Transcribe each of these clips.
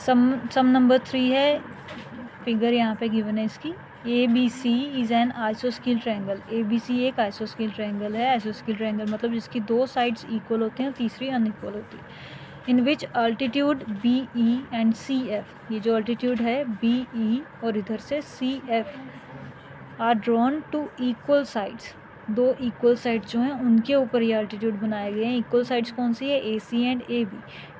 सम number 3 है, figure यहाँ पे गिवन है इसकी। ABC इज़ एन आइसोस्केल ट्रायंगल। ABC एक आइसोस्केल ट्रायंगल है। आइसोस्केल ट्रायंगल मतलब जिसकी 2 साइड्स इक्वल होते हैं और तीसरी अनइक्वल होती है। इन विच अल्टीट्यूड BE एंड CF, ये जो अल्टीट्यूड है BE और इधर से CF are drawn to equal sides. 2 equal sides जो हैं उनके ऊपर ये अल्टीट्यूड बनाए गए हैं। इक्वल साइड्स कौन सी है? AC and AB।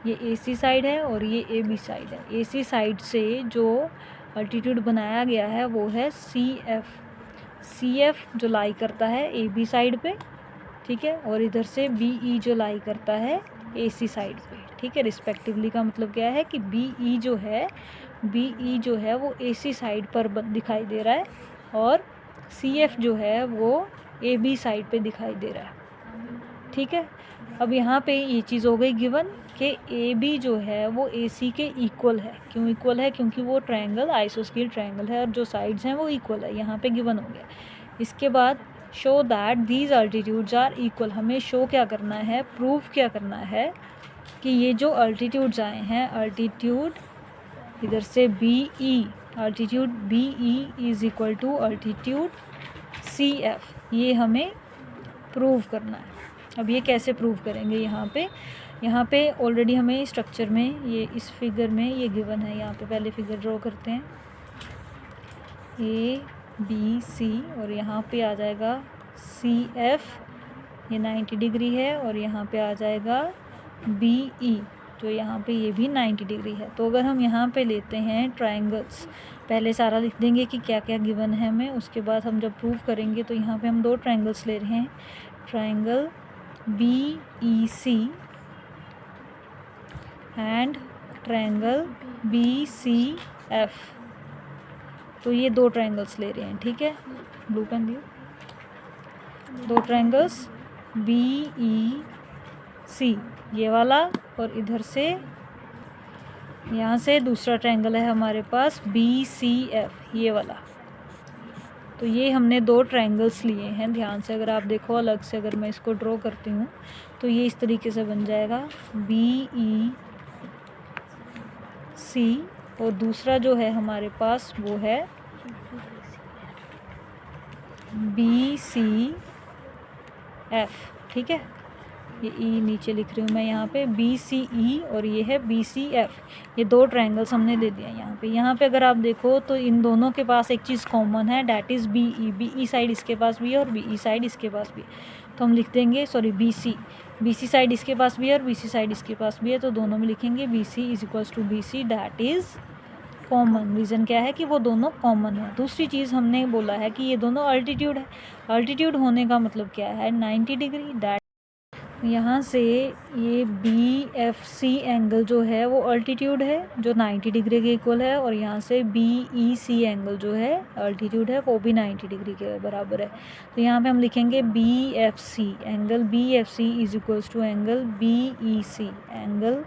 ये AC साइड है और ये AB साइड है। AC साइड से जो अल्टीट्यूड बनाया गया है वो है CF। CF जो लाई करता है AB साइड पे, ठीक है, और इधर से BE जो लाई करता है AC साइड पे, ठीक है। रिस्पेक्टिवली का मतलब क्या है कि BE जो है वो AC साइड पर दिखाई दे रहा है और CF जो है वो AB साइड पे दिखाई दे रहा है, ठीक है। अब यहाँ पे ये चीज़ हो गई गिवन कि AB जो है वो AC के इक्वल है। क्यों इक्वल है? क्योंकि वो ट्रायंगल आइसोस्केल ट्रायंगल है और जो साइड्स हैं वो इक्वल है। यहाँ पे गिवन हो गया। इसके बाद show that these altitudes are equal. हमें शो क्या करना है, प्रूफ क्या करना है कि ये जो अल्टीट्यूड्स आए हैं, अल्टीट्यूड इधर से BE, altitude BE is equal to altitude CF, ये हमें प्रूव करना है। अब ये कैसे प्रूव करेंगे? यहाँ पे ऑलरेडी हमें स्ट्रक्चर में ये इस फिगर में ये गिवन है। यहाँ पे पहले फिगर ड्रॉ करते हैं, ABC और यहाँ पे आ जाएगा CF, ये 90 डिग्री है, और यहाँ पे आ जाएगा BE जो यहाँ पे ये भी 90 डिग्री है। तो अगर हम यहाँ पे लेते हैं ट्रायंगल्स, पहले सारा लिख देंगे कि क्या क्या गिवन है हमें, उसके बाद हम जब प्रूव करेंगे तो यहाँ पे हम 2 ट्रायंगल्स ले रहे हैं, triangle BEC and triangle BCF। तो ये 2 ट्रायंगल्स ले रहे हैं, ठीक है। ब्लू पेन दियो। 2 ट्रायंगल्स BEC ये वाला, और इधर से यहाँ से दूसरा ट्रायंगल है हमारे पास BCF ये वाला। तो ये हमने 2 ट्रायंगल्स लिए हैं। ध्यान से अगर आप देखो, अलग से अगर मैं इसको ड्रॉ करती हूँ तो ये इस तरीके से बन जाएगा BEC, और दूसरा जो है हमारे पास वो है BCF, ठीक है। ये E नीचे लिख रही हूँ मैं यहाँ पे, BCE और ये है BCF। ये 2 ट्रायंगल्स हमने ले दिया यहाँ पे अगर आप देखो तो इन दोनों के पास एक चीज़ कॉमन है, डैट इज़ BE साइड इसके पास भी है और BE साइड इसके पास भी है। तो हम लिख देंगे, सॉरी BC साइड इसके पास भी है और BC साइड इसके पास भी है, तो दोनों में लिखेंगे BC is equals to BC, that is common. Reason क्या है कि वो दोनों कॉमन है। दूसरी चीज़ हमने बोला है कि ये दोनों अल्टीट्यूड है। अल्टीट्यूड होने का मतलब क्या है? 90 डिग्री। डैट यहाँ से ये BFC एंगल जो है वो अल्टीट्यूड है जो 90 डिग्री के इक्वल है, और यहाँ से BEC एंगल जो है अल्टीट्यूड है वो भी 90 डिग्री के बराबर है। तो यहाँ पे हम लिखेंगे BFC, angle BFC is equals to angle BEC, angle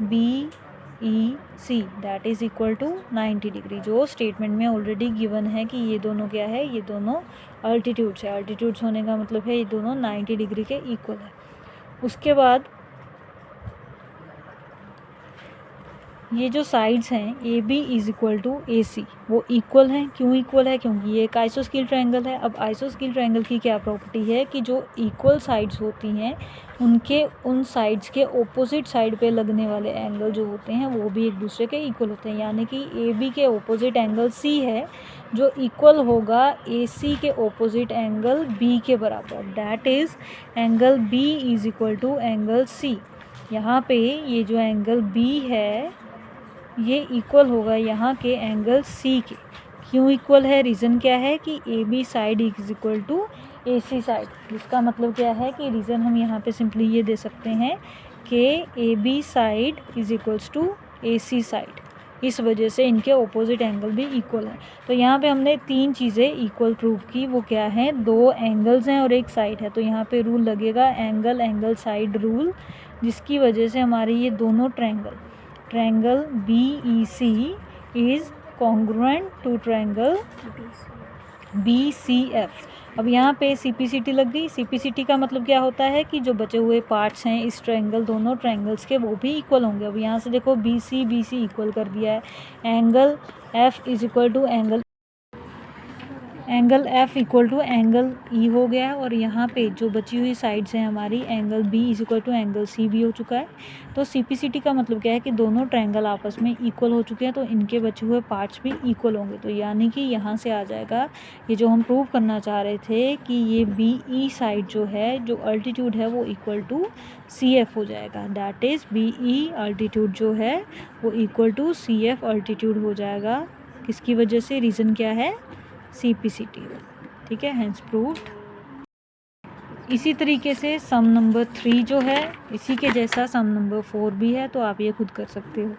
BEC that is equal to 90 degree, जो स्टेटमेंट में ऑलरेडी गिवन है कि ये दोनों क्या है, ये दोनों अल्टीट्यूड्स है। अल्टीट्यूड्स होने का मतलब है ये दोनों 90 डिग्री के इक्वल है। उसके बाद ये जो साइड्स हैं AB is equal to AC, वो इक्वल हैं। क्यों इक्वल है? क्योंकि ये एक आइसोस्केल ट्रायंगल है। अब आइसोस्केल ट्रायंगल की क्या प्रॉपर्टी है कि जो इक्वल साइड्स होती हैं उनके उन साइड्स के ऑपोजिट साइड पे लगने वाले एंगल जो होते हैं वो भी एक दूसरे के इक्वल होते हैं। यानी कि AB के ऑपोजिट एंगल C है जो इक्वल होगा AC के ऑपोजिट एंगल B के बराबर, that is angle B is equal to angle C। यहाँ पे ये जो एंगल B है ये इक्वल होगा यहाँ के एंगल C के। क्यों इक्वल है? रीज़न क्या है कि AB side is equal to AC side, जिसका मतलब क्या है कि रीज़न हम यहाँ पे सिंपली ये दे सकते हैं कि AB side is equals to AC side, इस वजह से इनके ऑपोजिट एंगल भी इक्वल है। तो यहाँ पे हमने 3 चीज़ें इक्वल प्रूव की। वो क्या है? 2 एंगल्स हैं और एक साइड है। तो यहाँ पे रूल लगेगा एंगल साइड रूल, जिसकी वजह से हमारे ये दोनों triangle BEC is congruent to triangle BCF। अब यहाँ पे CPCT लग गई। CPCT का मतलब क्या होता है कि जो बचे हुए पार्ट्स हैं इस ट्रायंगल, दोनों ट्रायंगल्स के, वो भी इक्वल होंगे। अब यहाँ से देखो BC इक्वल कर दिया है। Angle F is equal to angle F equal to angle E हो गया। और यहाँ पे जो बची हुई साइड्स हैं हमारी, angle B is equal to angle C भी हो चुका है। तो CPCT का मतलब क्या है कि दोनों ट्रायंगल आपस में इक्वल हो चुके हैं, तो इनके बचे हुए पार्ट्स भी इक्वल होंगे। तो यानी कि यहाँ से आ जाएगा ये जो हम प्रूव करना चाह रहे थे कि ये BE साइड जो है, जो अल्टीट्यूड है, वो इक्वल टू CF हो जाएगा। दैट इज़ BE अल्टीट्यूड जो है वो इक्वल टू CF अल्टीट्यूड हो जाएगा। किसकी वजह से? रीज़न क्या है? CPCT। ठीक है, हेंस प्रूव्ड। इसी तरीके से सम नंबर 3 जो है, इसी के जैसा सम नंबर 4 भी है, तो आप ये खुद कर सकते हो।